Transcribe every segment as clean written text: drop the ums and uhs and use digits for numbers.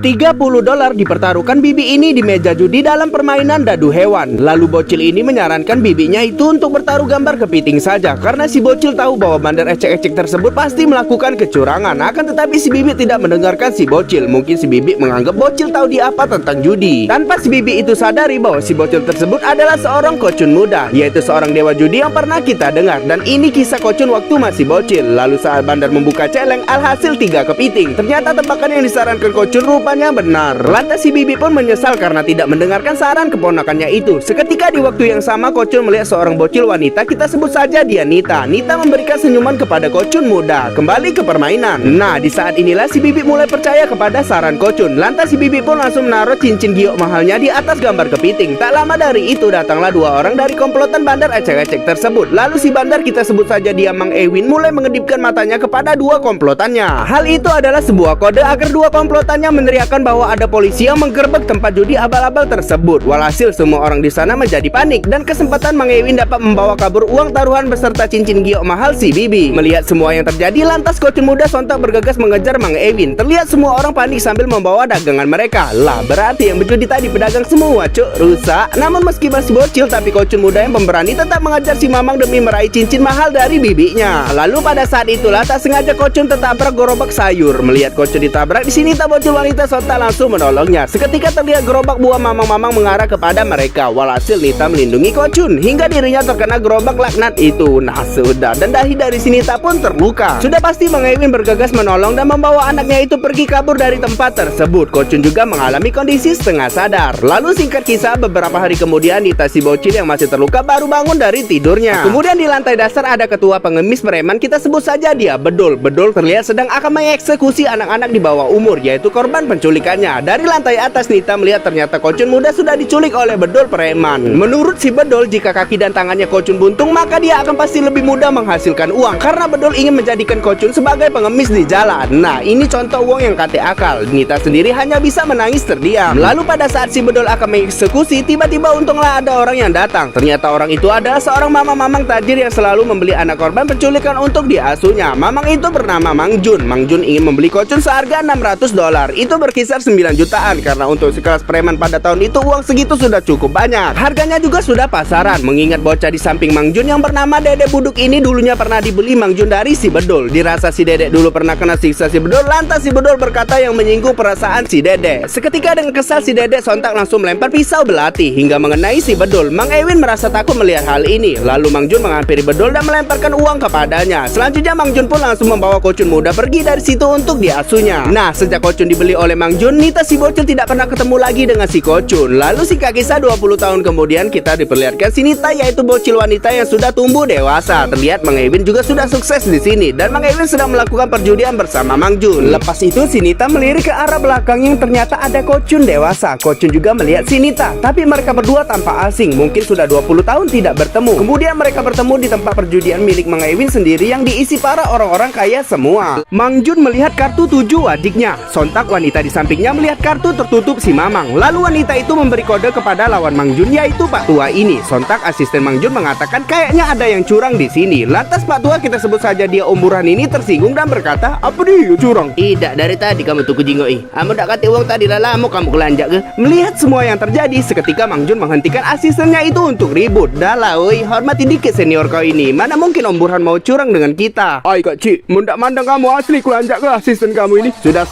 $30 dipertaruhkan bibi ini di meja judi dalam permainan dadu hewan. Lalu bocil ini menyarankan bibinya itu untuk bertaruh gambar kepiting saja, karena si bocil tahu bahwa bandar ecek-ecek tersebut pasti melakukan kecurangan. Akan tetapi si bibi tidak mendengarkan si bocil. Mungkin si bibi menganggap bocil tahu dia apa tentang judi. Tanpa si bibi itu sadari bahwa si bocil tersebut adalah seorang kocun muda, yaitu seorang dewa judi yang pernah kita dengar. Dan ini kisah kocun waktu masih bocil. Lalu saat bandar membuka celeng, alhasil 3 kepiting. Ternyata tebakan yang disarankan kocun rupanya benar. Lantas si bibi pun menyesal karena tidak mendengarkan saran keponakannya itu. Seketika di waktu yang sama kocun melihat seorang bocil wanita, kita sebut saja dia Nita. Nita memberikan senyuman kepada kocun muda. Kembali ke permainan. Nah, di saat inilah si bibi mulai percaya kepada saran kocun. Lantas si bibi pun langsung menaruh cincin giok mahalnya di atas gambar kepiting. Tak lama dari itu datanglah 2 orang dari komplotan bandar ecek-ecek tersebut. Lalu si bandar, kita sebut saja dia Mang Ewin, mulai mengedipkan matanya kepada 2 komplotannya. Hal itu adalah sebuah kode agar 2 komplotannya meneriakkan bahwa ada polisi yang menggerbek tempat judi abal-abal tersebut. Walhasil semua orang di sana menjadi panik dan kesempatan Mang Ewin dapat membawa kabur uang taruhan beserta cincin giok mahal si bibi. Melihat semua yang terjadi, lantas kocun muda sontak bergegas mengejar Mang Ewin. Terlihat semua orang panik sambil membawa dagangan mereka. Lah, berarti yang berjudi tadi pedagang semua, cuk, rusak. Namun meski masih bocil, tapi kocun muda yang pemberani tetap mengejar si Mamang demi meraih cincin mahal dari bibinya. Lalu pada saat itulah tak sengaja kocun tertabrak gerobak sayur. Melihat kocun ditabrak, di sini tak bocil wanita sontak langsung menolongnya. Seketika terlihat gerobak buah mamang-mamang mengarah kepada mereka. Walhasil Nita melindungi kocun hingga dirinya terkena gerobak laknat itu. Nah sudah, dan dahi dari si Nita pun terluka. Sudah pasti Mang Ewin bergegas menolong dan membawa anaknya itu pergi kabur dari tempat tersebut. Kocun juga mengalami kondisi setengah sadar. Lalu singkat kisah, beberapa hari kemudian Nita si bocil yang masih terluka baru bangun dari tidurnya. Kemudian di lantai dasar ada ketua pengemis preman, kita sebut saja dia Bedul. Bedul terlihat sedang akan mengeksekusi anak-anak di bawah umur, yaitu korban penculikannya. Dari lantai atas Nita melihat ternyata kocun muda sudah diculik oleh Bedul preman. Menurut si Bedul, jika kaki dan tangannya kocun buntung, maka dia akan pasti lebih mudah menghasilkan uang, karena Bedul ingin menjadikan kocun sebagai pengemis di jalan. Nah, ini contoh uang yang kate akal. Nita sendiri hanya bisa menangis terdiam. Lalu pada saat si Bedul akan mengeksekusi, tiba-tiba untunglah ada orang yang datang. Ternyata orang itu adalah seorang mamang-mamang tajir yang selalu membeli anak korban penculikan untuk diasuhnya. Mamang itu bernama Mang Jun. Mang Jun ingin membeli kocun seharga $600. Itu berkisar 9 jutaan, karena untuk sekelas preman pada tahun itu uang segitu sudah cukup banyak. Harganya juga sudah pasaran. Mengingat bocah di samping Mang Jun yang bernama Dedek Buduk ini dulunya pernah dibeli Mang Jun dari si Bedul. Dirasa si Dedek dulu pernah kena siksa si Bedul, lantas si Bedul berkata yang menyinggung perasaan si Dedek. Seketika dengan kesal si Dedek sontak langsung melempar pisau belati hingga mengenai si Bedul. Mang Ewin merasa takut melihat hal ini. Lalu Mang Jun menghampiri Bedul dan melemparkan uang kepadanya. Selanjutnya Mang Jun pun langsung membawa kocun muda pergi dari situ untuk diasuhnya. Nah, sejak kocun dibeli oleh Mang Jun, Nita si bocil tidak pernah ketemu lagi dengan si kocun. Lalu singkat kisah 20 tahun kemudian kita diperlihatkan si Nita, yaitu bocil wanita yang sudah tumbuh dewasa. Terlihat Mang Ewin juga sudah sukses di sini dan Mang Ewin sedang melakukan perjudian bersama Mang Jun. Lepas itu si Nita melirik ke arah belakang yang ternyata ada kocun dewasa. Kocun juga melihat si Nita, tapi mereka berdua tanpa asing, mungkin sudah 20 tahun tidak bertemu. Kemudian mereka bertemu di tempat perjudian milik Mang Ewin sendiri yang diisi para orang-orang kaya semua. Mang Jun melihat kartu 7 adiknya. Sontak wanita di sampingnya melihat kartu tertutup si Mamang. Lalu wanita itu memberi kode kepada lawan Mang Jun, yaitu Pak Tua ini. Sontak asisten Mang Jun mengatakan kayaknya ada yang curang di sini. Lantas Pak Tua, kita sebut saja dia Om Burhan ini, tersinggung dan berkata, "Apa dia curang? Tidak, dari tadi kamu tuku jingoi. Kamu tak kata uang tadi lah, kamu kelanjak ke?" Melihat semua yang terjadi, seketika Mang Jun menghentikan asistennya itu untuk ribut. "Dah lah, oi, hormati dikit senior kau ini. Mana mungkin Om Burhan mau curang dengan kita?" "Ay Kak Cik, mendak mandang kamu asli kelanjak ke asisten kamu ini." Sudah,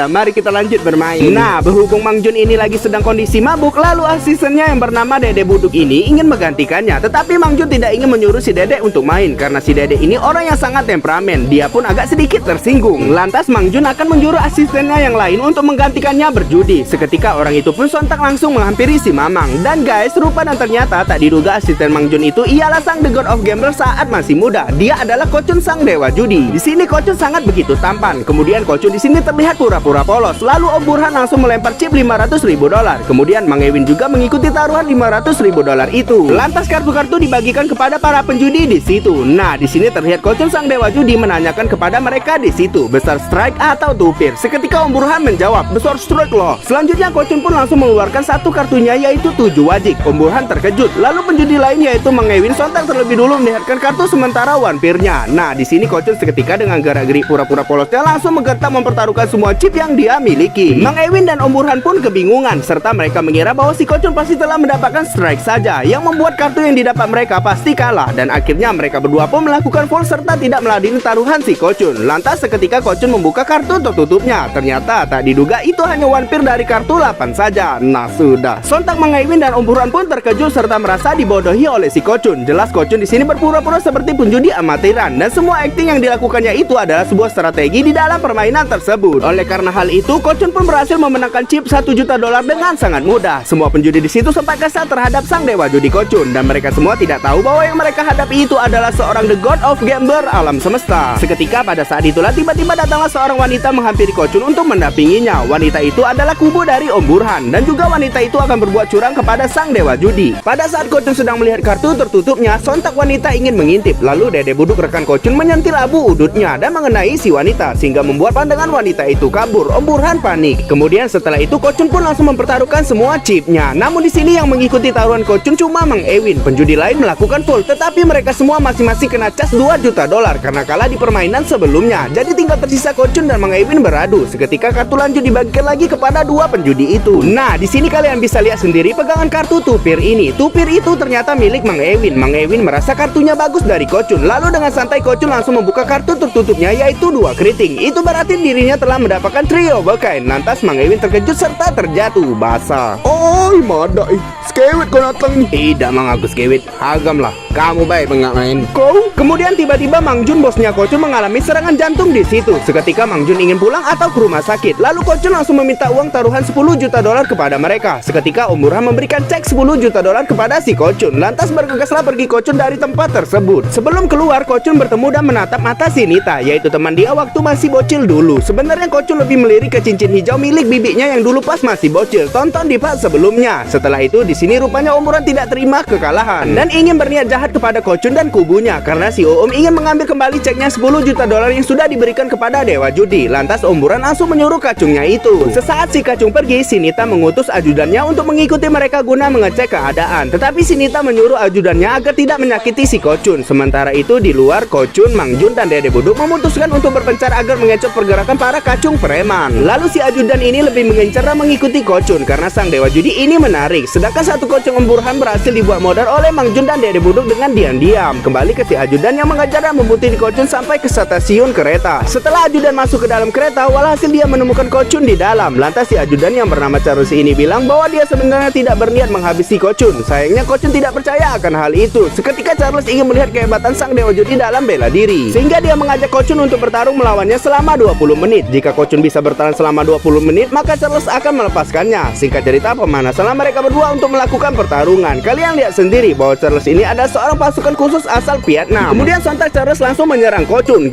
mari kita lanjut bermain." Nah, berhubung Mang Jun ini lagi sedang kondisi mabuk, lalu asistennya yang bernama Dedek Buduk ini ingin menggantikannya. Tetapi Mang Jun tidak ingin menyuruh si Dedek untuk main, karena si Dedek ini orang yang sangat temperamen. Dia pun agak sedikit tersinggung. Lantas Mang Jun akan menyuruh asistennya yang lain untuk menggantikannya berjudi. Seketika orang itu pun sontak langsung menghampiri si Mamang. Dan guys, rupa dan ternyata tak diduga asisten Mang Jun itu ialah sang The God of Gambler saat masih muda. Dia adalah Kocun sang dewa judi. Di sini Kocun sangat begitu tampan. Kemudian Kocun di sini terlihat pura-pura polos. Lalu Om Burhan langsung melempar chip $500.000. Kemudian Mang Ewin juga mengikuti taruhan $500.000 itu. Lantas kartu-kartu dibagikan kepada para penjudi di situ. Nah, di sini terlihat Kocun sang dewa judi menanyakan kepada mereka di situ, besar strike atau tupir. Seketika Om Burhan menjawab, "Besar strike loh." Selanjutnya Kocun pun langsung mengeluarkan satu kartunya, yaitu 7 wajik. Om Burhan terkejut. Lalu penjudi lain yaitu Mang Ewin sontak terlebih dulu melihatkan kartu sementara wampirnya. Nah, di sini Kocun seketika dengan gerak-gerik pura-pura polosnya langsung menggertak mempertaruhkan semua chip yang dia miliki. miliki. Mang Ewin dan Om Burhan pun kebingungan, serta mereka mengira bahwa si Kocun pasti telah mendapatkan strike saja, yang membuat kartu yang didapat mereka pasti kalah. Dan akhirnya mereka berdua pun melakukan full serta tidak meladeni taruhan si Kocun. Lantas seketika Kocun membuka kartu tertutupnya, ternyata tak diduga itu hanya wampir dari kartu 8 saja. Nah sudah, sontak Mang Ewin dan Om Burhan pun terkejut serta merasa dibodohi oleh si Kocun. Jelas Kocun di sini berpura-pura seperti penjudi amatiran, dan semua akting yang dilakukannya itu adalah sebuah strategi di dalam permainan tersebut. Oleh karena hal itu, Kocun pun berhasil memenangkan chip $1 juta dengan sangat mudah. Semua penjudi di situ sempat kesal terhadap sang dewa judi Kocun, dan mereka semua tidak tahu bahwa yang mereka hadapi itu adalah seorang the god of gambler alam semesta. Seketika pada saat itulah tiba-tiba datanglah seorang wanita menghampiri Kocun untuk mendampinginya. Wanita itu adalah kubu dari Om Burhan, dan juga wanita itu akan berbuat curang kepada sang dewa judi. Pada saat Kocun sedang melihat kartu tertutupnya, sontak wanita ingin mengintip. Lalu Dede Buduk rekan Kocun menyentil abu udutnya dan mengenai si wanita, sehingga membuat pandangan wanita itu kabur. Om Burhan panik. Kemudian setelah itu Kocun pun langsung mempertaruhkan semua chipnya. Namun di sini yang mengikuti taruhan Kocun cuma Mang Ewin. Penjudi lain melakukan full, tetapi mereka semua masing-masing kena cas $2 juta karena kalah di permainan sebelumnya. Jadi tinggal tersisa Kocun dan Mang Ewin beradu. Seketika kartu lanjut dibagikan lagi kepada dua penjudi itu. Nah, di sini kalian bisa lihat sendiri pegangan kartu tupir ini. Tupir itu ternyata milik Mang Ewin. Mang Ewin merasa kartunya bagus dari Kocun. Lalu dengan santai Kocun langsung membuka kartu tertutupnya, yaitu 2 keriting. Itu berarti dirinya telah mendapatkan trio bekain. Lantas Mang Ewin terkejut serta terjatuh basah. Oi, madai, skewit kau datang nih. Tidak Mang Agus Kewit, agamlah. Kamu baik Main. kau. Kemudian tiba-tiba Mang Jun bosnya Kocun mengalami serangan jantung di situ. Seketika Mang Jun ingin pulang atau ke rumah sakit. Lalu Kocun langsung meminta uang taruhan $10 juta kepada mereka. Seketika Om Burhan memberikan cek $10 juta kepada si Kocun. Lantas bergegaslah pergi Kocun dari tempat tersebut. Sebelum keluar, Kocun bertemu dan menatap mata si Nita, yaitu teman dia waktu masih bocil dulu. Sebenarnya Kocun lebih melirik ke cincin hijau milik bibinya yang dulu pas masih bocil. Tonton di part sebelumnya. Setelah itu di sini rupanya Om Burhan tidak terima kekalahan dan ingin berniat jahat kepada Kocun dan kubunya, karena si Om Ingin mengambil kembali ceknya $10 juta yang sudah diberikan kepada dewa judi. Lantas Om Burhan langsung menyuruh kacungnya itu. Sesaat si kacung pergi, si Nita mengutus ajudannya untuk mengikuti mereka guna mengecek keadaan. Tetapi si Nita menyuruh ajudannya agar tidak menyakiti si Kocun. Sementara itu di luar, Kocun, Mang Jun, dan Dede Buduk memutuskan untuk berpencar agar mengecoh pergerakan para kacung preman. Lalu si ajudan ini lebih mengincar dan mengikuti Kocun karena sang dewa judi ini menarik. Sedangkan satu kocung Om Burhan berhasil dibuat modal oleh Mang Jun dan Dede Buduk dengan diam-diam. Kembali ke si ajudan yang mengajar dan membunuh Kocun sampai ke stasiun kereta. Setelah ajudan masuk ke dalam kereta, walhasil dia menemukan Kocun di dalam. Lantas si ajudan yang bernama Charles ini bilang bahwa dia sebenarnya tidak berniat menghabisi Kocun. Sayangnya Kocun tidak percaya akan hal itu. Seketika Charles ingin melihat kehebatan sang dewa judi dalam bela diri, sehingga dia mengajak Kocun untuk bertarung melawannya selama 20 menit. Jika Kocun bisa bertahan selama 20 menit, maka Charles akan melepaskannya. Singkat cerita, pemanasan mereka berdua untuk melakukan pertarungan. Kalian lihat sendiri bahwa Charles ini adalah seorang pasukan khusus asal Vietnam. Kemudian sontak Charles langsung menyerang Kocun.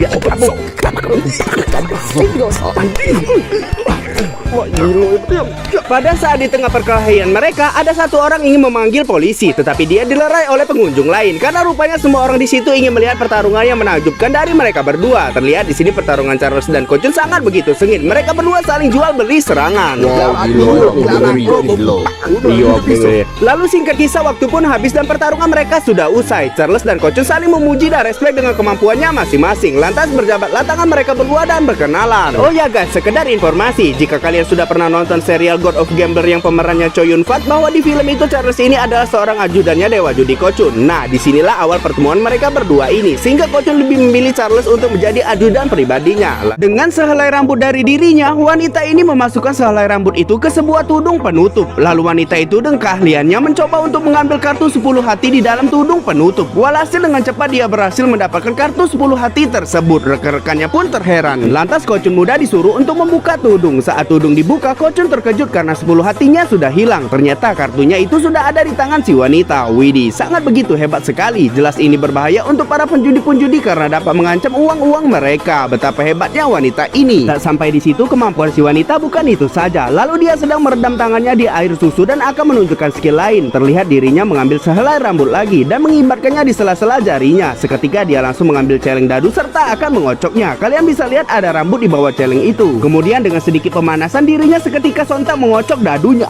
Pada saat di tengah perkelahian mereka, ada satu orang ingin memanggil polisi, tetapi dia dilerai oleh pengunjung lain karena rupanya semua orang di situ ingin melihat pertarungan yang menakjubkan dari mereka berdua. Terlihat di sini pertarungan Charles dan Kocun sangat begitu sengit. Mereka berdua saling jual beli serangan. Lalu singkat kisah, waktu pun habis dan pertarungan mereka sudah usai. Charles dan Kocun saling memuji dan respect dengan kemampuannya masing-masing. Lantas berjabatlah tangan mereka berdua dan berkenalan. Oh ya guys, sekedar informasi, jika kalian sudah pernah nonton serial God of Gambler yang pemerannya Choi Yun Fat, bahwa di film itu Charles ini adalah seorang ajudannya dewa judi Kocun. Nah, disinilah awal pertemuan mereka berdua ini, sehingga Kocun lebih memilih Charles untuk menjadi ajudan pribadinya. Dengan sehelai rambut dari dirinya, wanita ini memasukkan sehelai rambut itu ke sebuah tudung penutup. Lalu wanita itu dengan keahliannya mencoba untuk mengambil kartu 10 hati di dalam tudung penutup. Walhasil dengan cepat dia berhasil mendapatkan kartu 10 hati tersebut. Rekan-rekannya pun terheran. Lantas Kocun muda disuruh untuk membuka tudung. Saat tudung dibuka, Kocun terkejut karena 10 hatinya sudah hilang. Ternyata kartunya itu sudah ada di tangan si wanita. Widih, sangat begitu hebat sekali. Jelas ini berbahaya untuk para penjudi-penjudi karena dapat mengancam uang-uang mereka. Betapa hebatnya wanita ini. Tak sampai di situ kemampuan si wanita bukan itu saja. Lalu dia sedang meredam tangannya di air susu dan akan menunjukkan skill lain. Terlihat dirinya mengambil sehelai rambut lagi dan mengibarkannya di sela-sela jarinya. Seketika dia langsung mengambil celeng dadu serta akan mengocoknya. Kalian bisa lihat ada rambut di bawah celeng itu. Kemudian dengan sedikit pemanasan dirinya seketika sontak mengocok dadunya.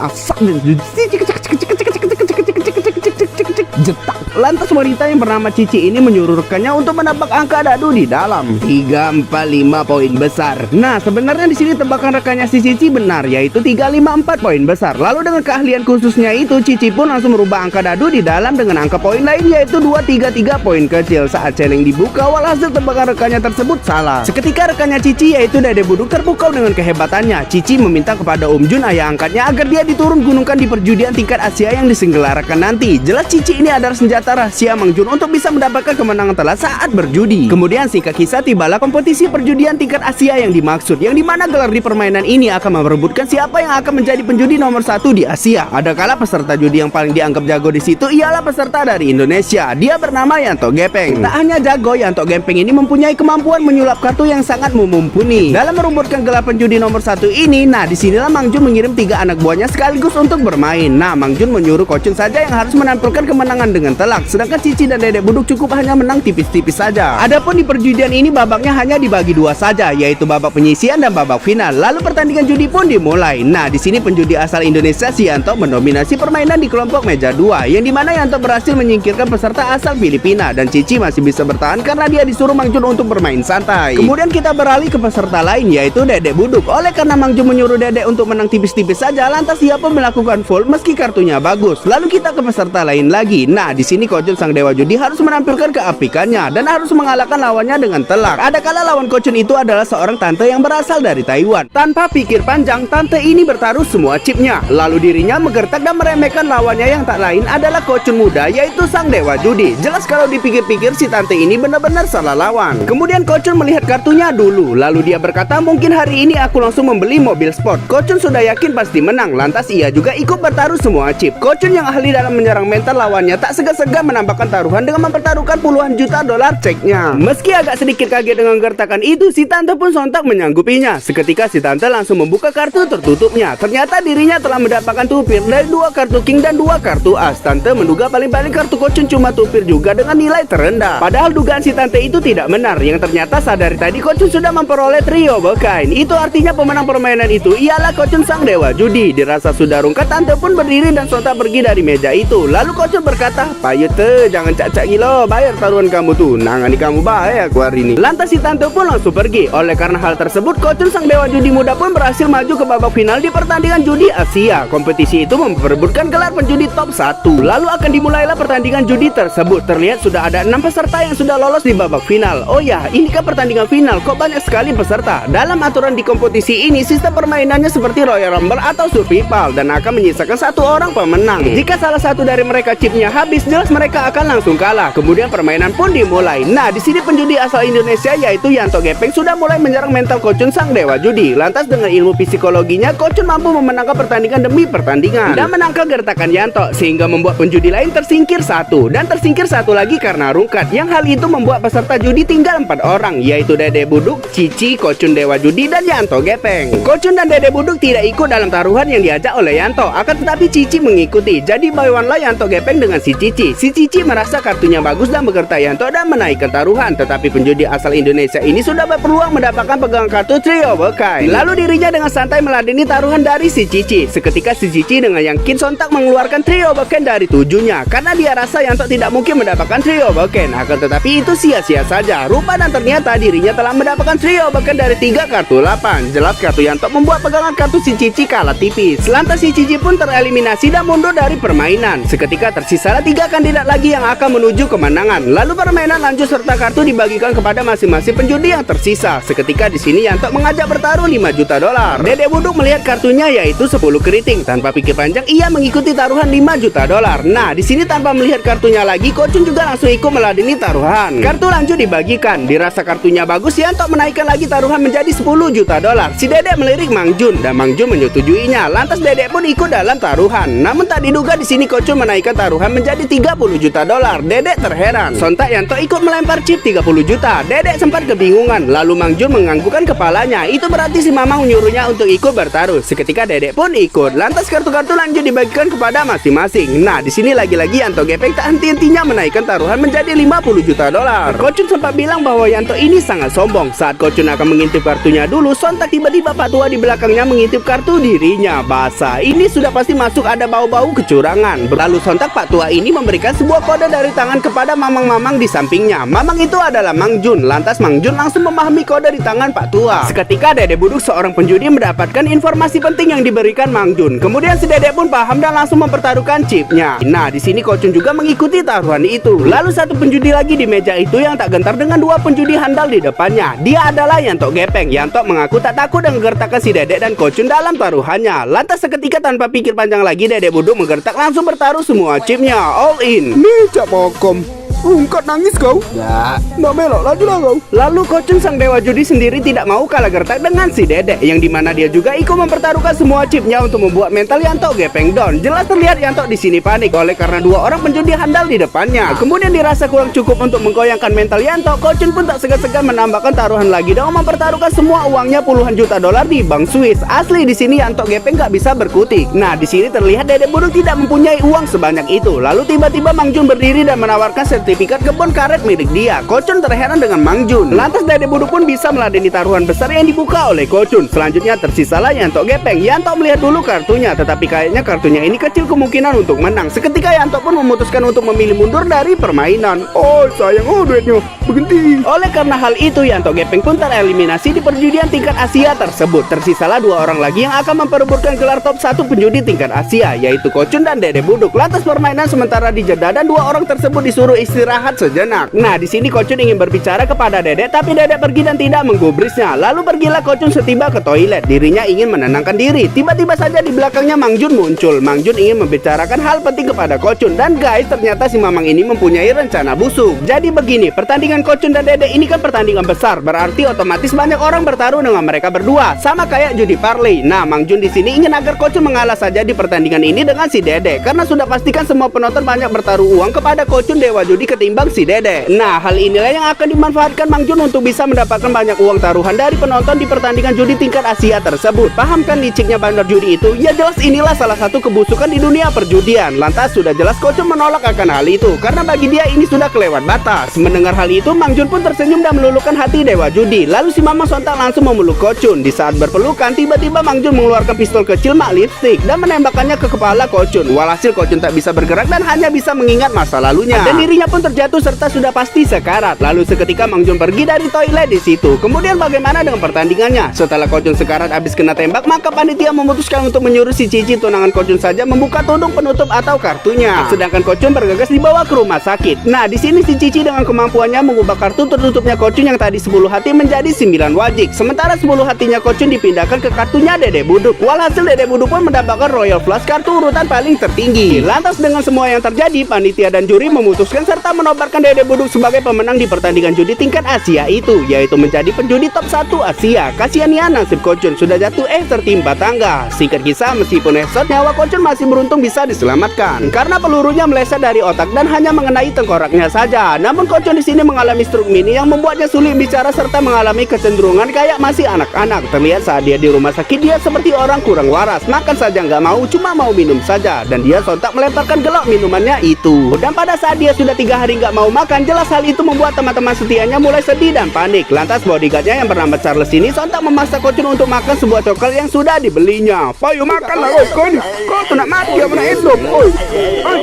Jetak. Lantas wanita yang bernama Cici ini menyuruh rekannya untuk menebak angka dadu di dalam. 3, 4, 5 poin besar. Nah, sebenarnya di sini tebakan rekannya si Cici benar, yaitu 3, 5, 4 poin besar. Lalu dengan keahlian khususnya itu, Cici pun langsung merubah angka dadu di dalam dengan angka poin lain, yaitu 2, 3, 3 poin kecil. Saat celeng dibuka, walhasil tebakan rekannya tersebut salah. Seketika rekannya Cici, yaitu Dede Buduk, terpukau dengan kehebatannya. Cici meminta kepada Om Jun, ayah angkatnya, agar dia diturun gunungkan di perjudian tingkat Asia yang diselenggarakan nanti. Jelas Cici ini adalah senjata rahasia Mang Jun untuk bisa mendapatkan kemenangan telak saat berjudi. Kemudian singkat kisah, tibalah kompetisi perjudian tingkat Asia yang dimaksud, yang dimana gelar di permainan ini akan merebutkan siapa yang akan menjadi penjudi nomor 1 di Asia. Adakala peserta judi yang paling dianggap jago di situ ialah peserta dari Indonesia. Dia bernama Yanto Gepeng. Tak hanya jago, Yanto Gepeng ini mempunyai kemampuan menyulap kartu yang sangat mumpuni. Dalam merebutkan gelar penjudi nomor 1 ini, nah disinilah Mang Jun mengirim 3 anak buahnya sekaligus untuk bermain. Nah, Mang Jun menyuruh Kocun saja yang harus menampilkan kemenangan dengan telak, sedangkan Cici dan Dedek Buduk cukup hanya menang tipis-tipis saja. Adapun di perjudian ini babaknya hanya dibagi 2 saja, yaitu babak penyisian dan babak final. Lalu pertandingan judi pun dimulai. Nah, di sini penjudi asal Indonesia si Yanto mendominasi permainan di kelompok meja 2, yang dimana Yanto berhasil menyingkirkan peserta asal Filipina dan Cici masih bisa bertahan karena dia disuruh Mang Jun untuk bermain santai. Kemudian kita beralih ke peserta lain, yaitu Dedek Buduk. Oleh karena Mang Jun menyuruh Dedek untuk menang tipis-tipis saja, lantas dia pun melakukan full meski kartunya bagus. Lalu kita ke peserta lain lagi. Nah, di sini Kocun sang dewa judi harus menampilkan keapikannya dan harus mengalahkan lawannya dengan telak. Adakala lawan Kocun itu adalah seorang tante yang berasal dari Taiwan. Tanpa pikir panjang, tante ini bertaruh semua chipnya. Lalu dirinya menggertak dan meremehkan lawannya yang tak lain adalah Kocun muda, yaitu sang dewa judi. Jelas kalau dipikir-pikir si tante ini benar-benar salah lawan. Kemudian Kocun melihat kartunya dulu, lalu dia berkata, mungkin hari ini aku langsung membeli mobil sport. Kocun sudah yakin pasti menang, lantas ia juga ikut bertaruh semua chip. Kocun yang ahli dalam menyerang mental lawannya tak segan-segan menambahkan taruhan dengan mempertaruhkan puluhan juta dolar ceknya. Meski agak sedikit kaget dengan gertakan itu, si tante pun sontak menyanggupinya. Seketika si tante langsung membuka kartu tertutupnya. Ternyata dirinya telah mendapatkan tupir dari 2 kartu king dan 2 kartu as. Tante menduga paling-paling kartu Kocun cuma tupir juga dengan nilai terendah. Padahal dugaan si tante itu tidak benar. Yang ternyata sadari tadi Kocun sudah memperoleh trio bekain. Itu artinya pemenang permainan itu ialah Kocun sang dewa judi. Dirasa sudah rungkat, tante pun berdiri dan sontak pergi dari meja itu. Lalu Kocun berkata, "Payete, jangan cacak gila, bayar taruhan kamu tuh. Nangani kamu baik aku hari ini." Lantas si tante pun langsung pergi. Oleh karena hal tersebut, Kocun sang dewa judi muda pun berhasil maju ke babak final di pertandingan judi Asia. Kompetisi itu memperebutkan gelar penjudi top 1. Lalu akan dimulailah pertandingan judi tersebut. Terlihat sudah ada 6 peserta yang sudah lolos di babak final. Oh ya, ini kan pertandingan final, kok banyak sekali peserta. Dalam aturan di kompetisi ini, sistem permainannya seperti Royal Rumble atau Survival dan akan menyisakan 1 orang pemenang. Jika salah satu dari mereka chipnya habis, jelas mereka akan langsung kalah. Kemudian permainan pun dimulai. Nah, di sini penjudi asal Indonesia yaitu Yanto Gepeng sudah mulai menyerang mental Kocun sang dewa judi. Lantas dengan ilmu psikologinya, Kocun mampu memenangkan pertandingan demi pertandingan dan menangkal gertakan Yanto, sehingga membuat penjudi lain tersingkir 1 dan tersingkir 1 lagi karena rungkat. Yang hal itu membuat peserta judi tinggal 4 orang, yaitu Dede Buduk, Cici, Kocun dewa judi dan Yanto Gepeng. Kocun dan Dede Buduk tidak ikut dalam taruhan yang diajak oleh Yanto, akan tetapi Cici mengikuti. Jadi buy one lah Yanto Gepeng dengan si Cici. Si Cici merasa kartunya bagus dan bergertak Yanto dan menaikkan taruhan. Tetapi penjudi asal Indonesia ini sudah berpeluang mendapatkan pegangan kartu trio bekain. Lalu dirinya dengan santai meladeni taruhan dari si Cici. Seketika si Cici dengan yakin sontak mengeluarkan trio bekain dari 7-nya karena dia rasa Yanto tidak mungkin mendapatkan trio bekain. Akan tetapi itu sia-sia saja. Rupa dan ternyata dirinya telah mendapatkan trio bekain dari 3 kartu 8. Jelas kartu Yanto membuat pegangan kartu si Cici kalah tipis. Lantas si Cici pun tereliminasi dan mundur dari permainan. Seketika tersisalah 3 kandidat lagi yang akan menuju kemenangan. Lalu permainan lanjut serta kartu dibagikan kepada masing-masing penjudi yang tersisa. Seketika di sini Yanto mengajak bertaruh 5 juta dolar. Dede Buduk melihat kartunya yaitu 10 keriting. Tanpa pikir panjang ia mengikuti taruhan 5 juta dolar. Nah, di sini tanpa melihat kartunya lagi, Kocun juga langsung ikut meladeni taruhan. Kartu lanjut dibagikan. Dirasa kartunya bagus, Yanto menaikkan lagi taruhan menjadi 10 juta dolar. Si Dedek melirik Mang Jun dan Mang Jun menyetujuinya. Lantas Dedek pun ikut dalam taruhan. Namun tak diduga di sini Kocun menaikkan taruhan menjadi 30 juta dolar. Dedek terheran. Sontak Yanto ikut melempar chip 30 juta. Dedek sempat kebingungan. Lalu Mang Jun menganggukkan kepalanya. Itu berarti si Mamang menyuruhnya untuk ikut bertaruh. Seketika Dedek pun ikut. Lantas kartu-kartu lanjut dibagikan kepada masing-masing. Nah, di sini lagi-lagi Yanto Gepeng tak henti-hentinya menaikkan taruhan menjadi 50 juta dolar. Kocun sempat bilang bahwa Yanto ini sangat sombong. Saat Kocun akan mengintip kartunya dulu, sontak tiba-tiba Pak Tua di belakangnya mengintip kartu dirinya. Basah. Ini sudah pasti masuk ada bau-bau kecurangan. Lalu sontak Pak Tua ini memberikan memberikan sebuah kode dari tangan kepada mamang-mamang di sampingnya. Mamang itu adalah Mang Jun. Lantas Mang Jun langsung memahami kode di tangan Pak Tua. Seketika Dedek Buduk seorang penjudi mendapatkan informasi penting yang diberikan Mang Jun. Kemudian si Dedek pun paham dan langsung mempertaruhkan chipnya. Nah, di sini Kocun juga mengikuti taruhan itu. Lalu satu penjudi lagi di meja itu yang tak gentar dengan dua penjudi handal di depannya. Dia adalah Yantok Gepeng. Yantok mengaku tak takut dan menggertakkan si Dedek dan Kocun dalam taruhannya. Lantas seketika tanpa pikir panjang lagi Dedek Buduk menggertak langsung bertaruh semua chipnya. All in. Nih Cak Mokom, ungkat nangis kau. Ya. Nggak melok lagi lah kau. Lalu Kocun sang dewa judi sendiri tidak mau kalah gertak dengan si Dedek, yang dimana dia juga ikut mempertaruhkan semua chipnya untuk membuat mental Yantok Gepeng down. Jelas terlihat Yantok di sini panik oleh karena dua orang penjudi handal di depannya. Kemudian dirasa kurang cukup untuk menggoyangkan mental Yantok, Kocun pun tak segan-segan menambahkan taruhan lagi dengan mempertaruhkan semua uangnya puluhan juta dolar di bank Swiss. Asli di sini Yantok Gepeng nggak bisa berkutik. Nah, di sini terlihat Dedek Buduk tidak mempunyai uang sebanyak itu. Lalu tiba-tiba Mang Jun berdiri dan menawarkan sertifikat kebun karet milik dia. Kocun terheran dengan Mang Jun. Lantas Dedek Buduk pun bisa meladeni taruhan besar yang dibuka oleh Kocun. Selanjutnya tersisalah Yantok Gepeng. Yantok melihat dulu kartunya, tetapi kayaknya kartunya ini kecil kemungkinan untuk menang. Seketika Yantok pun memutuskan untuk memilih mundur dari permainan. Oh sayang, duitnya berhenti. Oleh karena hal itu, Yantok Gepeng pun tereliminasi di perjudian tingkat Asia tersebut. Tersisalah dua orang lagi yang akan memperebutkan gelar top 1 penjudi tingkat Asia, yaitu Kocun dan Dedek Buduk. Lantas permainan sementara dijeda dan dua orang tersebut disuruh istirahat sejenak. Nah, di sini Kocun ingin berbicara kepada Dedek, tapi Dedek pergi dan tidak menggubrisnya. Lalu pergilah Kocun setiba ke toilet. Dirinya ingin menenangkan diri. Tiba-tiba saja di belakangnya Mang Jun muncul. Mang Jun ingin membicarakan hal penting kepada Kocun. Dan guys, ternyata si Mamang ini mempunyai rencana busuk. Jadi begini, pertandingan Kocun dan Dedek ini kan pertandingan besar. Berarti otomatis banyak orang bertaruh dengan mereka berdua. Sama kayak judi parlay. Nah, Mang Jun di sini ingin agar Kocun mengalah saja di pertandingan ini dengan si Dedek. Karena sudah pastikan semua penonton banyak bertaruh uang kepada Kocun dewa judi ketimbang si Dedek. Nah, hal inilah yang akan dimanfaatkan Mang Jun untuk bisa mendapatkan banyak uang taruhan dari penonton di pertandingan judi tingkat Asia tersebut. Paham kan liciknya bandar judi itu? Ya jelas inilah salah satu kebusukan di dunia perjudian. Lantas sudah jelas Kocun menolak akan hal itu karena bagi dia ini sudah kelewat batas. Mendengar hal itu, Mang Jun pun tersenyum dan meluluhkan hati dewa judi. Lalu si Mamang sontak langsung memeluk Kocun. Di saat berpelukan, tiba-tiba Mang Jun mengeluarkan pistol kecil mak lipstick dan menembakkannya ke kepala Kocun. Walhasil Kocun tak bisa bergerak dan hanya bisa mengingat masa lalunya. Dan dirinya pun terjatuh serta sudah pasti sekarat. Lalu seketika Mang Jun pergi dari toilet di situ. Kemudian bagaimana dengan pertandingannya? Setelah Kocun sekarat habis kena tembak, maka panitia memutuskan untuk menyuruh si Cici tunangan Kocun saja membuka tudung penutup atau kartunya. Sedangkan Kocun bergegas dibawa ke rumah sakit. Nah, di sini si Cici dengan kemampuannya mengubah kartu tertutupnya Kocun yang tadi 10 hati menjadi 9 wajik. Sementara 10 hatinya Kocun dipindahkan ke kartunya Dedek Buduk. Walhasil Dedek Buduk pun mendapatkan Royal Flush, kartu urutan paling tertinggi. Lantas dengan semua yang terjadi, panitia dan juri memutuskan serta menobatkan Dedek Buduk sebagai pemenang di pertandingan judi tingkat Asia itu, yaitu menjadi penjudi top 1 Asia. Kasihan ya nasib Kocun, sudah jatuh tertimpa tangga. Singkat kisah, meskipun headshot, nyawa Kocun masih beruntung bisa diselamatkan karena pelurunya meleset dari otak dan hanya mengenai tengkoraknya saja. Namun Kocun di sini mengalami stroke mini yang membuatnya sulit bicara serta mengalami kecenderungan kayak masih anak-anak. Terlihat saat dia di rumah sakit, dia seperti orang kurang waras, makan saja nggak mau, cuma mau minum saja, dan dia sontak melemparkan gelok minumannya itu. Dan pada saat dia sudah 3 hari nggak mau makan, jelas hal itu membuat teman-teman setianya mulai sedih dan panik. Lantas bodyguardnya yang bernama Charles ini sontak memaksa Kocun untuk makan sebuah coklat yang sudah dibelinya. Payo makanlah, kau ni, kau tu nak mati ya mana hidup,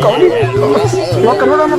kau ni.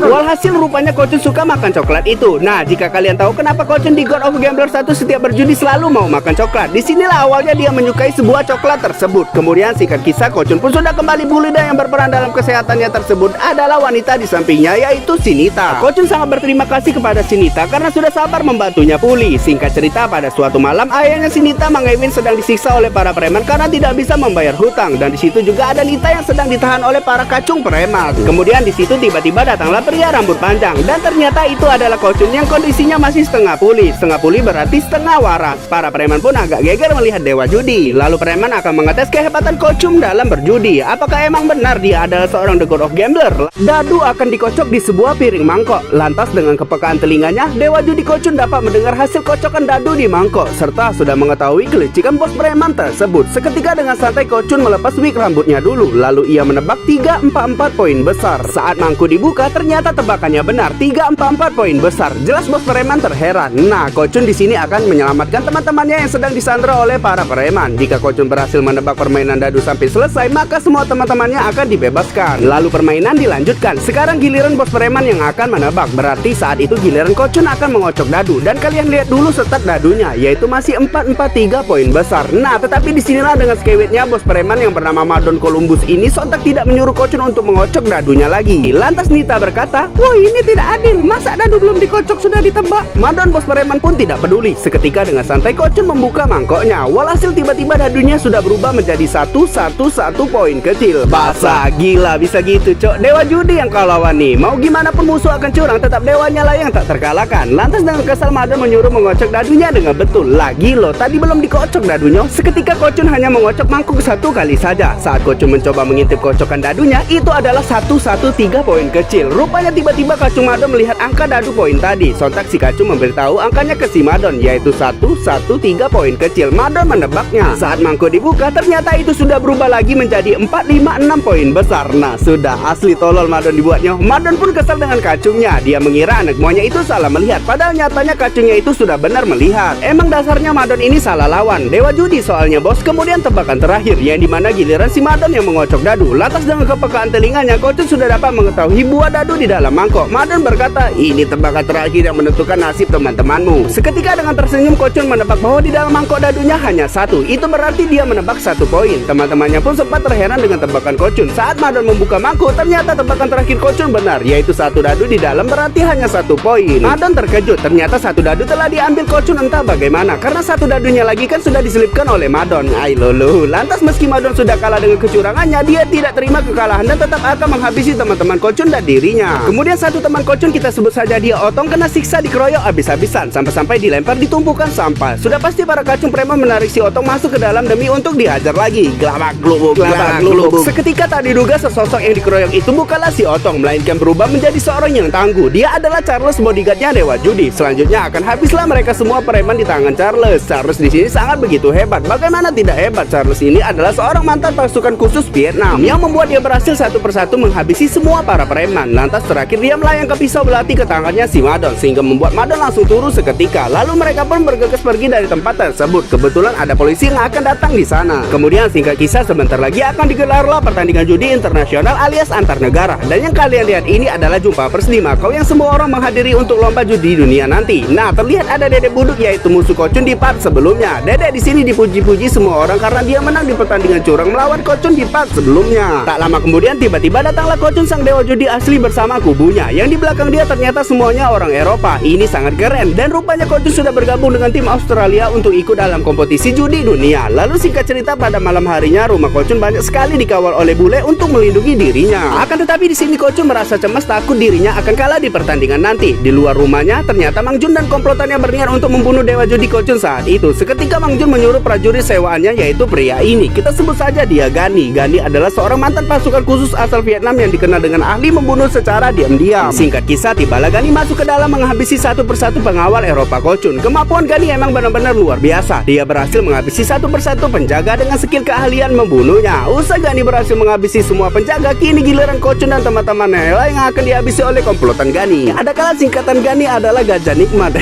Walhasil rupanya Kocun suka makan coklat itu. Nah, jika kalian tahu kenapa Kocun di God of Gambler 1 setiap berjudi selalu mau makan coklat, disinilah awalnya dia menyukai sebuah coklat tersebut. Kemudian singkat kisah, Kocun pun sudah kembali pulih dan yang berperan dalam kesehatannya tersebut adalah wanita di sampingnya, yaitu Sinita. Kocun sangat berterima kasih kepada Sinita karena sudah sabar membantunya pulih. Singkat cerita, pada suatu malam ayahnya Sinita, Mang Ewin, sedang disiksa oleh para preman karena tidak bisa membayar hutang, dan di situ juga ada Nita yang sedang ditahan oleh para kacung preman. Kemudian di situ tiba-tiba datanglah pria rambut panjang, dan ternyata itu adalah Kocun yang kondisinya masih setengah pulih. Setengah pulih berarti setengah waras. Para preman pun agak geger melihat dewa judi. Lalu preman akan mengetes kehebatan Kocun dalam berjudi. Apakah emang benar dia adalah seorang The God of Gambler? Dadu akan dikocok di sebuah piring mangkok. Lantas dengan kepekaan telinganya, dewa judi Kocun dapat mendengar hasil kocokan dadu di mangkok serta sudah mengetahui kelicikan bos preman tersebut. Seketika dengan santai Kocun melepas wig rambutnya dulu, lalu ia menebak 344 poin besar. Saat mangkuk dibuka, ternyata tebakannya benar, 344 poin besar. Jelas bos preman terheran. Nah, Kocun di sini akan menyelamatkan teman-temannya yang sedang disandra oleh para preman. Jika Kocun berhasil menebak permainan dadu sampai selesai, maka semua teman-temannya akan dibebaskan. Lalu permainan dilanjutkan. Sekarang giliran bos preman yang akan menebak. Berarti saat itu giliran Kocun akan mengocok dadu. Dan kalian lihat dulu setat dadunya, yaitu masih 443 poin besar. Nah, tetapi disinilah dengan skewitnya bos preman yang bernama Madon Columbus ini sontak tidak menyuruh Kocun untuk mengocok dadunya lagi. Lantas Nita berkata, "Wah, ini tidak adil. Masa dadu belum dikocok sudah ditebak?" Madon bos preman pun tidak peduli. Seketika dengan santai Kocun membuka mangkoknya. Walhasil tiba-tiba dadunya sudah berubah menjadi 111 poin kecil. Basah, gila bisa gitu, cok. Dewa judi yang kau lawan nih. Mau gimana pun musuh akan curang, tetap dewanya lah yang tak terkalahkan. Lantas dengan kesal Madon menyuruh mengocok dadunya dengan betul. Lagi loh, tadi belum dikocok dadunya. Seketika Kocun hanya mengocok mangkuk satu kali saja. Saat Kocun mencoba mengintip kocokan dadunya, itu adalah 113 poin kecil. Rupanya tiba-tiba Kacung Madon melihat angka dadu poin tadi. Sontak si Kacung memberitahu angkanya ke si Madon, yaitu 113 poin kecil. Madon menebaknya. Saat mangkuk dibuka, ternyata itu sudah berubah lagi menjadi 456 poin besar. Nah, sudah asli tolol Madon dibuatnya. Madon pun kesal dengan Kacungnya. Dia mengira anak buahnya itu salah melihat, padahal nyatanya Kacungnya itu sudah benar melihat. Emang dasarnya Madon ini salah lawan. Dewa judi soalnya bos. Kemudian tebakan terakhir, yang dimana giliran si Madon yang mengocok dadu. Lantas dengan kepekaan telinganya, Kocun sudah dapat mengetahui buah dadu di dalam mangkok. Madon berkata, "Ini tebakan terakhir yang menentukan nasib teman-temanmu." Seketika dengan tersenyum, Kocun menebak bahwa di dalam mangkok dadunya hanya satu. Itu berarti dia menebak 1 poin. Teman-temannya pun sempat terheran dengan tebakan Kocun. Saat Madon membuka mangkuk, ternyata tebakan terakhir Kocun benar, yaitu 1 dadu di dalam berarti hanya 1 poin. Madon terkejut, ternyata 1 dadu telah diambil Kocun entah bagaimana, karena 1 dadunya lagi kan sudah diselipkan oleh Madon. Ay lolo. Lantas meski Madon sudah kalah dengan kecurangannya, dia tidak terima kekalahan dan tetap akan menghabisi teman-teman Kocun dan dirinya. Kemudian satu teman Kocun, kita sebut saja dia Otong, kena siksa dikeroyok habis-habisan sampai-sampai dilempar di tumpukan sampah. Sudah pasti para kacung preman menarik si Otong masuk ke dalam demi untuk dihajar lagi. Gelabak glubuk, gelabak glubuk. Seketika tak diduga sesosok yang dikeroyok itu bukanlah si Otong, melainkan berubah menjadi seorang yang tangguh. Dia adalah Charles, bodyguardnya dewa judi. Selanjutnya akan habislah mereka semua preman di tangan Charles. Charles di sini sangat begitu hebat. Bagaimana tidak hebat? Charles ini adalah seorang mantan pasukan khusus Vietnam yang membuat dia berhasil satu persatu menghabisi semua para preman. Lantas terakhir dia melayangkan pisau belati ke tangannya si Madon sehingga membuat Madon langsung turun seketika. Lalu mereka pun bergegas pergi dari tempat tersebut. Kebetulan ada polisi yang akan datang di sana. Kemudian singkat kisah, sebentar lagi akan digelarlah pertandingan judi internasional alias antar negara. Dan yang kalian lihat ini adalah jumpa pers di Macau yang semua orang menghadiri untuk lomba judi dunia nanti. Nah, terlihat ada Dedek Buduk yaitu musuh Kocun di part sebelumnya. Dedek di sini dipuji-puji semua orang karena dia menang di pertandingan curang melawan Kocun di part sebelumnya. Tak lama kemudian tiba-tiba datanglah Kocun sang dewa judi asli bersama kubunya. Yang di belakang dia ternyata semuanya orang Eropa. Ini sangat keren dan rupanya Kocun sudah bergabung dengan tim Australia untuk ikut dalam kompetisi judi dunia. Lalu singkat cerita, pada malam harinya rumah Kocun banyak sekali dikawal oleh bule untuk melindungi dirinya. Akan tetapi di sini Kocun merasa cemas takut dirinya akan kalah di pertandingan nanti. Di luar rumahnya ternyata Mang Jun dan komplotannya berniat untuk membunuh dewa judi Kocun saat itu. Seketika Mang Jun menyuruh prajurit sewaannya yaitu pria ini. Kita sebut saja dia Gani. Gani adalah seorang mantan pasukan khusus asal Vietnam yang dikenal dengan ahli membunuh secara diam-diam. Singkat kisah, tibalah Gani masuk ke dalam menghabisi satu persatu pengawal Eropa Kocun. Kemampuan Gani emang benar-benar luar biasa. Dia berhasil menghabisi satu persatu penjaga dengan skill keahlian membunuhnya. Usai Gani berhasil menghabisi semua penjaga, kini giliran Kocun dan teman-temannya yang akan dihabisi oleh komplotan Gani. Ada kala singkatan Gani adalah Gajah Nikmat.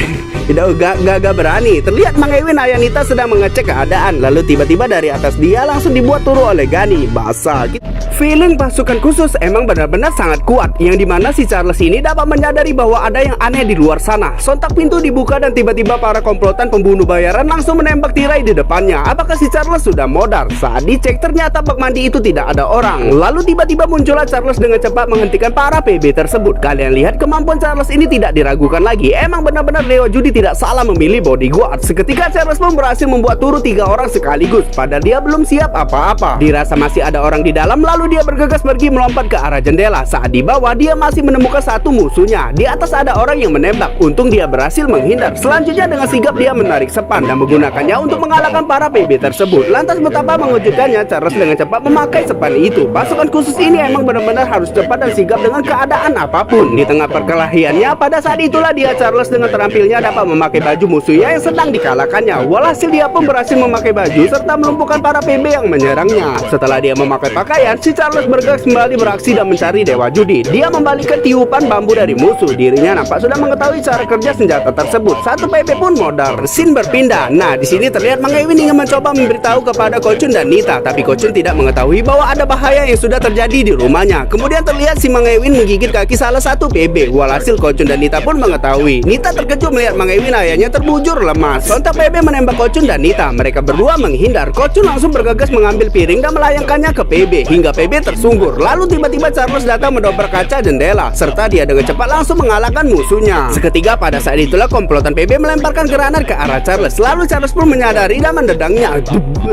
Gak berani. Terlihat Mang Ewin Ayanita sedang mengecek keadaan. Lalu tiba-tiba dari atas dia langsung dibuat turun oleh Gani. Basah. Feeling pasukan khusus emang benar-benar sangat kuat. Yang dimana si Charles ini dapat menyadari bahwa ada yang aneh di luar sana. Sontak pintu dibuka dan tiba-tiba para komplotan pembunuh bayaran langsung menembak tirai di depannya. Apakah si Charles sudah modar? Saat dicek ternyata bak mandi itu tidak ada orang. Lalu tiba-tiba muncullah Charles dengan cepat menghentikan para PB tersebut. Kalian lihat kemampuan Charles ini tidak diragukan lagi. Emang benar-benar dewa judi tidak salah memilih bodyguard. Seketika Charles pun berhasil membuat turun 3 orang sekaligus. Padahal dia belum siap apa-apa. Dirasa masih ada orang di dalam, lalu Lalu dia bergegas pergi melompat ke arah jendela. Saat di bawah dia masih menemukan satu musuhnya. Di atas ada orang yang menembak. Untung dia berhasil menghindar. Selanjutnya dengan sigap dia menarik sepan dan menggunakannya untuk mengalahkan para PB tersebut. Lantas betapa mengejutkannya, Charles dengan cepat memakai sepan itu. Pasukan khusus ini emang benar-benar harus cepat dan sigap dengan keadaan apapun. Di tengah perkelahiannya, pada saat itulah dia Charles dengan terampilnya dapat memakai baju musuhnya yang sedang dikalahkannya. Walhasil dia pun berhasil memakai baju serta melumpuhkan para PB yang menyerangnya. Setelah dia memakai pakaian, si Charles bergegas kembali beraksi dan mencari Dewa Judi. Dia membalikkan tiupan bambu dari musuh. Dirinya nampak sudah mengetahui cara kerja senjata tersebut. Satu PB pun modal. Scene berpindah. Nah, di sini terlihat Mang Ewin ingin mencoba memberitahu kepada Kochun dan Nita, tapi Kochun tidak mengetahui bahwa ada bahaya yang sudah terjadi di rumahnya. Kemudian terlihat si Mang Ewin menggigit kaki salah satu PB. Walhasil Kochun dan Nita pun mengetahui. Nita terkejut melihat Mang Ewin ayahnya terbujur lemas. Sontak PB menembak Kochun dan Nita. Mereka berdua menghindar. Kochun langsung bergegas mengambil piring dan melayangkannya ke PB hingga PB tersunggur. Lalu tiba-tiba Charles datang mendobrak kaca jendela serta dia dengan cepat langsung mengalahkan musuhnya. Seketika pada saat itulah komplotan PB melemparkan granat ke arah Charles. Lalu Charles pun menyadari dan mendedangnya.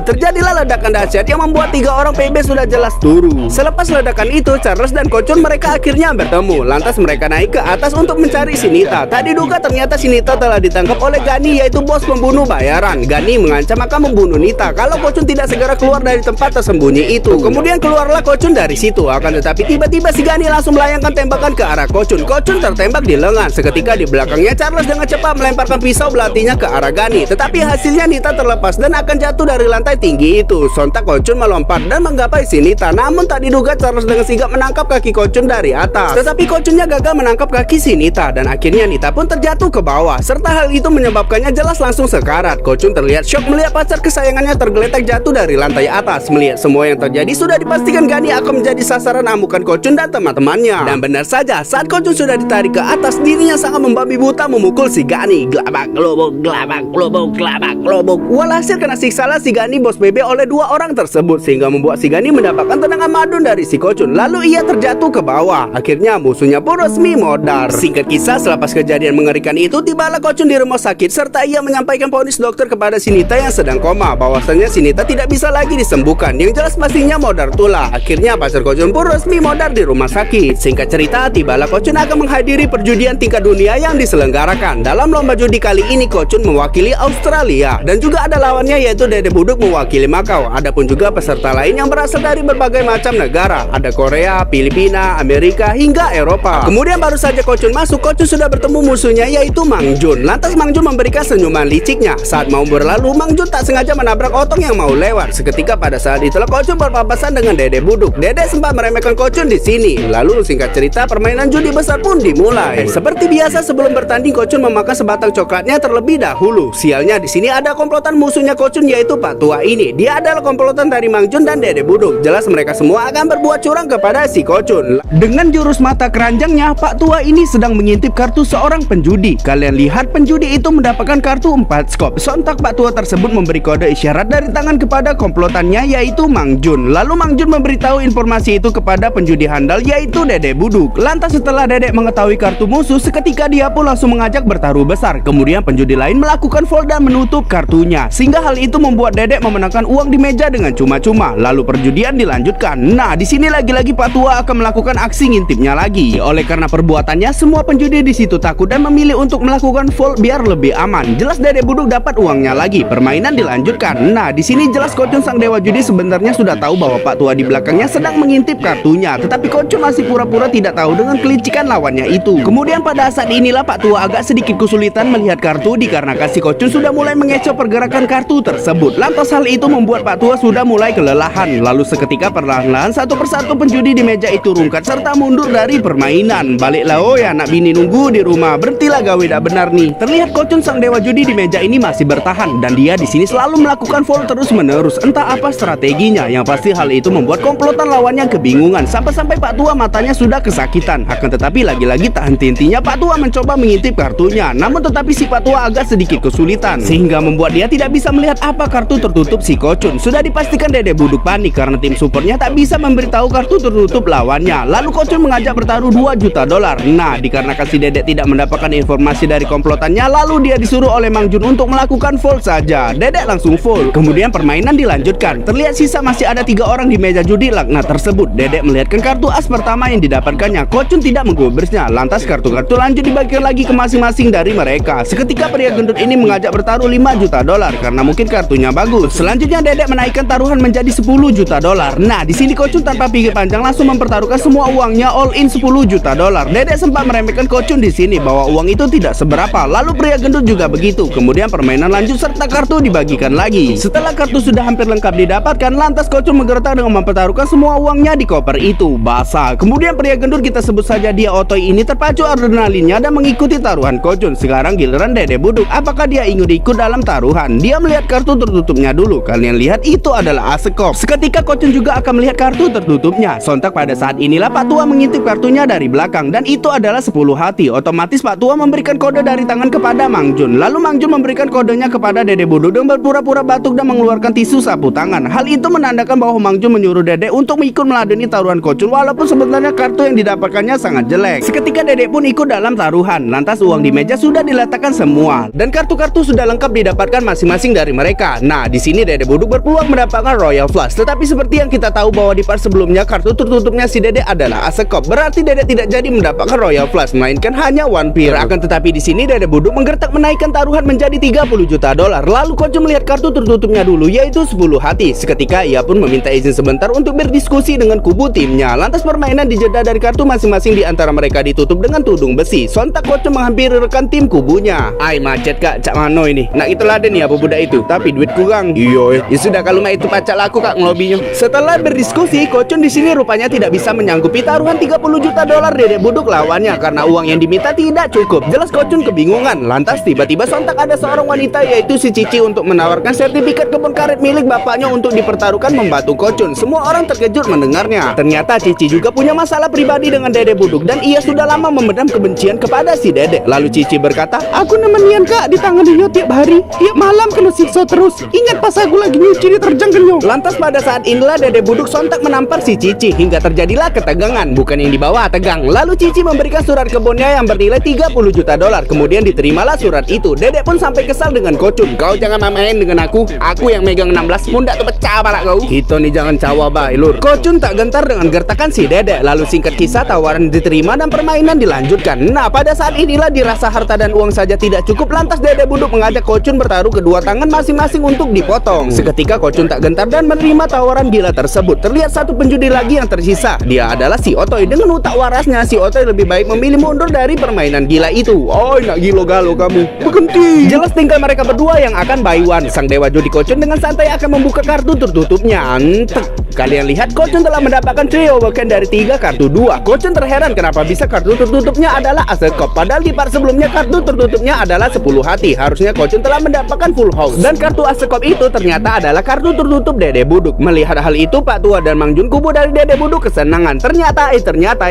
Terjadilah ledakan dahsyat yang membuat 3 orang PB sudah jelas turu. Selepas ledakan itu, Charles dan Kochun mereka akhirnya bertemu. Lantas mereka naik ke atas untuk mencari si Nita. Tak diduga ternyata si Nita telah ditangkap oleh Gani, yaitu bos pembunuh bayaran. Gani mengancam akan membunuh Nita kalau Kochun tidak segera keluar dari tempat tersembunyi itu. Kemudian keluarlah Kochun dari situ. Akan tetapi tiba-tiba si Gani langsung melayangkan tembakan ke arah Kochun. Kochun tertembak di lengan. Seketika di belakangnya Charles dengan cepat melemparkan pisau belatinya ke arah Gani. Tetapi hasilnya Nita terlepas dan akan jatuh dari lantai tinggi itu. Sontak Kochun melompat dan menggapai si Nita. Namun tak diduga Charles dengan sigap menangkap kaki Kochun dari atas. Tetapi Kochunnya gagal menangkap kaki si Nita dan akhirnya Nita pun terjatuh ke bawah. Serta hal itu menyebabkannya jelas langsung sekarat. Kochun terlihat syok melihat pacar kesayangannya tergeletak jatuh dari lantai atas. Melihat semua yang terjadi, sudah dipastikan Gani akan menjadi sasaran amukan Kochun dan teman-temannya. Dan benar saja, saat Kochun sudah ditarik ke atas, dirinya sangat membabi buta memukul si Gani. Glabak globok, glabak globok, glabak globok. Walhasil kena siksalah si Gani bos BB oleh 2 orang tersebut sehingga membuat si Gani mendapatkan tendangan madun dari si Kochun. Lalu ia terjatuh ke bawah. Akhirnya musuhnya pun resmi modar. Singkat kisah, selepas kejadian mengerikan itu, tibalah Kochun di rumah sakit serta ia menyampaikan vonis dokter kepada si Nita yang sedang koma bahwasanya si Nita tidak bisa lagi disembuhkan. Yang jelas pastinya modar tulah. Akhirnya pacar Kochun pun resmi modar di rumah sakit. Singkat cerita, tibalah Kochun akan menghadiri perjudian tingkat dunia yang diselenggarakan. Dalam lomba judi kali ini Kochun mewakili Australia dan juga ada lawannya yaitu Dede Buduk mewakili Makau. Adapun juga peserta lain yang berasal dari berbagai macam negara. Ada Korea, Filipina, Amerika hingga Eropa. Kemudian baru saja Kochun masuk, Kochun sudah bertemu musuhnya yaitu Mang Jun. Lantas Mang Jun memberikan senyuman liciknya. Saat mau berlalu, Mang Jun tak sengaja menabrak otong yang mau lewat. Seketika pada saat itulah Kochun berpapasan dengan Dede Buduk. Dede sempat meremehkan Kochun di sini. Lalu singkat cerita, permainan judi besar pun dimulai. Seperti biasa sebelum bertanding, Kochun memakan sebatang coklatnya terlebih dahulu. Sialnya di sini ada komplotan musuhnya Kochun yaitu Pak Tua ini. Dia adalah komplotan dari Mang Jun dan Dede Buduk. Jelas mereka semua akan berbuat curang kepada si Kochun. Dengan jurus mata keranjangnya, Pak Tua ini sedang mengintip kartu seorang penjudi. Kalian lihat penjudi itu mendapatkan kartu 4 skop. Sontak Pak Tua tersebut memberi kode isyarat dari tangan kepada komplotannya yaitu Mang Jun. Lalu Mang Jun memberitahu informasi itu kepada penjudi handal yaitu Dede Buduk. Lantas setelah Dede mengetahui kartu musuh, seketika dia pun langsung mengajak bertaruh besar. Kemudian penjudi lain melakukan fold dan menutup kartunya, sehingga hal itu membuat Dede memenangkan uang di meja dengan cuma-cuma. Lalu perjudian dilanjutkan. Nah, di sini lagi-lagi Pak Tua akan melakukan aksi ngintipnya lagi. Oleh karena perbuatannya, semua penjudi di situ takut dan memilih untuk melakukan fold biar lebih aman. Jelas Dede Buduk dapat uangnya lagi. Permainan dilanjutkan. Nah, di sini jelas Kochun sang dewa judi sebenarnya sudah tahu bahwa Pak Tua di belakangnya sedang mengintip kartunya, tetapi Kochun masih pura-pura tidak tahu dengan kelicikan lawannya itu. Kemudian pada saat inilah Pak Tua agak sedikit kesulitan melihat kartu dikarenakan si Kochun sudah mulai mengecoh pergerakan kartu tersebut. Lantas hal itu membuat Pak Tua sudah mulai kelelahan. Lalu seketika perlahan-lahan satu persatu penjudi di meja itu rungkat serta mundur dari permainan. Baliklah oh ya anak bini nunggu di rumah, berhentilah gawe dak benar nih. Terlihat Kochun sang dewa judi di meja ini masih bertahan dan dia di sini selalu melakukan fold terus-menerus. Entah apa strateginya, yang pasti hal itu membuat komplotan lawannya kebingungan sampai-sampai Pak Tua matanya sudah kesakitan. Akan tetapi lagi-lagi tak henti-hentinya Pak Tua mencoba mengintip kartunya. Namun tetapi si Pak Tua agak sedikit kesulitan sehingga membuat dia tidak bisa melihat apa kartu tertutup si Kochun. Sudah dipastikan Dede Buduk panik karena tim supportnya tak bisa memberitahu kartu tertutup lawannya. Lalu Kochun mengajak bertaruh 2 juta dolar. Nah, dikarenakan si Dede tidak mendapatkan informasi dari komplotannya, lalu dia disuruh oleh Mang Jun untuk melakukan fold saja. Dede langsung fold. Kemudian permainan dilanjutkan. Terlihat sisa masih ada 3 orang di meja judi judi laknat tersebut. Dedek melihatkan kartu as pertama yang didapatkannya. Kocun tidak menggubrisnya. Lantas kartu-kartu lanjut dibagikan lagi ke masing-masing dari mereka. Seketika pria gendut ini mengajak bertaruh 5 juta dolar karena mungkin kartunya bagus. Selanjutnya Dedek menaikkan taruhan menjadi 10 juta dolar. Nah, di sini Kocun tanpa pikir panjang langsung mempertaruhkan semua uangnya all in 10 juta dolar. Dedek sempat meremehkan Kocun di sini bahwa uang itu tidak seberapa. Lalu pria gendut juga begitu. Kemudian permainan lanjut serta kartu dibagikan lagi. Setelah kartu sudah hampir lengkap didapatkan, lantas Kocun menggertak dengan mempertaruhkan semua uangnya di koper itu. Basah. Kemudian pria gendut, kita sebut saja dia Otoy ini, terpacu adrenalinnya dan mengikuti taruhan Kocun. Sekarang giliran Dedek Buduk. Apakah dia ingin ikut dalam taruhan? Dia melihat kartu tertutupnya dulu. Kalian lihat itu adalah asekop. Seketika Kocun juga akan melihat kartu tertutupnya. Sontak pada saat inilah Pak Tua mengintip kartunya dari belakang dan itu adalah 10 hati. Otomatis Pak Tua memberikan kode dari tangan kepada Mang Jun. Lalu Mang Jun memberikan kodenya kepada Dedek Buduk dan berpura-pura batuk dan mengeluarkan tisu sapu tangan. Hal itu menandakan bahwa Mang Jun menyuruh Dedek untuk ikut meladeni taruhan Kocun walaupun sebenarnya kartu yang didapatkannya sangat jelek. Seketika Dedek pun ikut dalam taruhan. Lantas uang di meja sudah diletakkan semua dan kartu-kartu sudah lengkap didapatkan masing-masing dari mereka. Nah, di sini Dedek Buduk berpeluang mendapatkan Royal Flush. Tetapi seperti yang kita tahu bahwa di part sebelumnya kartu tertutupnya si Dedek adalah asekop. Berarti Dedek tidak jadi mendapatkan Royal Flush, melainkan hanya One Piece. Akan tetapi di sini Dedek Buduk menggertak menaikkan taruhan menjadi 30 juta dolar. Lalu Kocun melihat kartu tertutupnya dulu, yaitu 10 hati. Seketika ia pun meminta izin sebentar untuk berdiskusi dengan kubu timnya. Lantas permainan dijeda dari kartu masing-masing di antara mereka ditutup dengan tudung besi. Sontak Kocun menghampiri rekan tim kubunya. Ai macet kak, cak mano ini. Nak itu laden ya budak itu, tapi duit kurang. Iya, ya sudah kalau mah itu pacak laku kak ngelobinya. Setelah berdiskusi, Kocun di sini rupanya tidak bisa menyanggupi taruhan 30 juta dolar Dedek Buduk lawannya karena uang yang diminta tidak cukup. Jelas Kocun kebingungan. Lantas tiba-tiba sontak ada seorang wanita yaitu si Cici untuk menawarkan sertifikat kebun karet milik bapaknya untuk dipertaruhkan membantu Kocun. Semua orang terkejut mendengarnya. Ternyata Cici juga punya masalah pribadi dengan Dedek Buduk dan ia sudah lama memendam kebencian kepada si Dedek. Lalu Cici berkata, "Aku nemenian kak di tangan dia tiap hari. Tiap malam kena siksa terus. Ingat pas aku lagi nyuci di terjang genyo." Lantas pada saat inilah Dedek Buduk sontak menampar si Cici hingga terjadilah ketegangan. Bukan yang dibawa tegang. Lalu Cici memberikan surat kebunnya yang bernilai 30 juta dolar. Kemudian diterimalah surat itu. Dedek pun sampai kesal dengan Kocun. "Kau jangan main dengan aku. Aku yang megang 16 pundak tuh pecah balak kau." "Itu nih jangan cawa bae lur." Kocun tak gentar dengan gertakan si Dedek. Lalu singkat kisah tawaran diterima dan permainan dilanjutkan. Nah, pada saat inilah dirasa harta dan uang saja tidak cukup, lantas Dedek Buduk mengajak Kocun bertaruh kedua tangan masing-masing untuk dipotong. Seketika Kocun tak gentar dan menerima tawaran gila tersebut. Terlihat satu penjudi lagi yang tersisa. Dia adalah si Otoy. Dengan utak warasnya, si Otoy lebih baik memilih mundur dari permainan gila itu. "Oh, nak gilo-galo kamu. Berhenti." Jelas tinggal mereka berdua yang akan buy one. Sang dewa judi Kocun dengan santai akan membuka kartu tertutupnya. Antek. Kalian lihat Kocun telah mendapatkan trio bahkan dari 3 kartu 2. Kocun terheran kenapa bisa kartu tertutupnya adalah asekop. Padahal di part sebelumnya kartu tertutupnya adalah 10 hati. Harusnya Kocun telah mendapatkan full house. Dan kartu asekop itu ternyata adalah kartu tertutup Dedek Buduk. Melihat hal itu, Pak Tua dan Mang Jun kubu dari Dedek Buduk kesenangan. Ternyata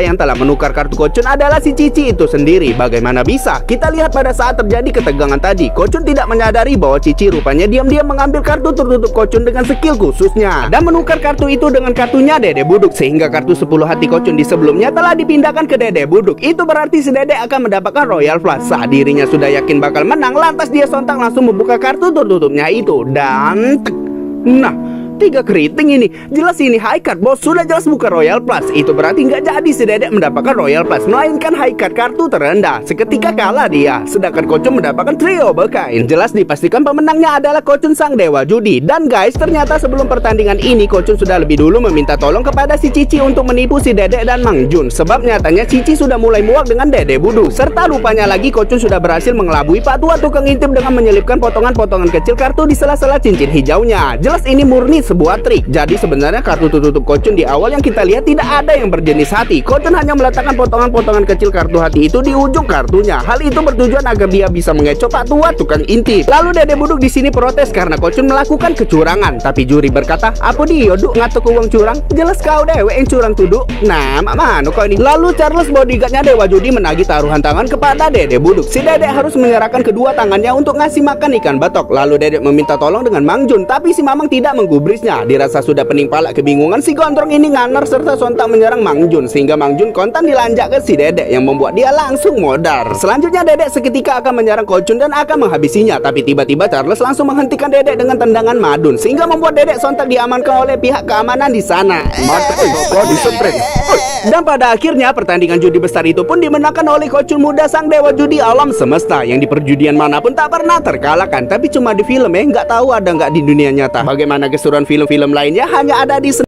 yang telah menukar kartu Kocun adalah si Cici itu sendiri. Bagaimana bisa? Kita lihat pada saat terjadi ketegangan tadi, Kocun tidak menyadari bahwa Cici rupanya diam-diam mengambil kartu tertutup Kocun dengan skill khususnya dan menukar kartu itu dengan kartunya Dedek Buduk, sehingga kartu 10 hati Kocun di sebelumnya telah dipindahkan ke Dedek Buduk. Itu berarti si Dedek akan mendapatkan Royal Flush. Saat dirinya sudah yakin bakal menang, lantas dia sontak langsung membuka kartu tertutupnya itu dan nah, 3 keriting ini. Jelas ini high card bos. Sudah jelas bukan Royal Plus. Itu berarti nggak jadi si Dedek mendapatkan Royal Plus, melainkan high card kartu terendah. Seketika kalah dia. Sedangkan Kocun mendapatkan trio berkain. Jelas dipastikan pemenangnya adalah Kocun sang dewa judi. Dan guys, ternyata sebelum pertandingan ini Kocun sudah lebih dulu meminta tolong kepada si Cici untuk menipu si Dedek dan Mang Jun. Sebab nyatanya Cici sudah mulai muak dengan Dedek Buduk. Serta rupanya lagi Kocun sudah berhasil mengelabui Pak Tua tukang intip dengan menyelipkan potongan-potongan kecil kartu di sela-sela cincin hijaunya. Jelas ini murni sebuah trik. Jadi sebenarnya kartu tertutup Kocun di awal yang kita lihat tidak ada yang berjenis hati. Kocun hanya meletakkan potongan-potongan kecil kartu hati itu di ujung kartunya. Hal itu bertujuan agar dia bisa mengecoh Pak Tua tukang intip. Lalu Dedek Buduk di sini protes karena Kocun melakukan kecurangan. Tapi juri berkata, "Apa dia duk ngatuk uang curang? Jelas kau dewe yang curang tuduk." Nah, mana kau ini? Lalu Charles bodyguardnya dewa judi menagih taruhan tangan kepada Dedek Buduk. Si Dedek harus menyerahkan kedua tangannya untuk ngasih makan ikan batok. Lalu Dedek meminta tolong dengan Mang Jun, tapi si Mamang tidak menggubris tulisnya. Dirasa sudah pening pala kebingungan, si Gondrong ini nganar serta sontak menyerang Mang Jun, sehingga Mang Jun kontan dilanjak ke si Dedek yang membuat dia langsung modar. Selanjutnya Dedek seketika akan menyerang Kocun dan akan menghabisinya, tapi tiba-tiba Charles langsung menghentikan Dedek dengan tendangan madun, sehingga membuat Dedek sontak diamankan oleh pihak keamanan di sana. Dan pada akhirnya pertandingan judi besar itu pun dimenangkan oleh Kocun muda, sang dewa judi alam semesta, yang di perjudian manapun tak pernah terkalahkan. Tapi cuma di film nggak tahu ada nggak di dunia nyata. Bagaimana keseruan film-film lainnya hanya ada di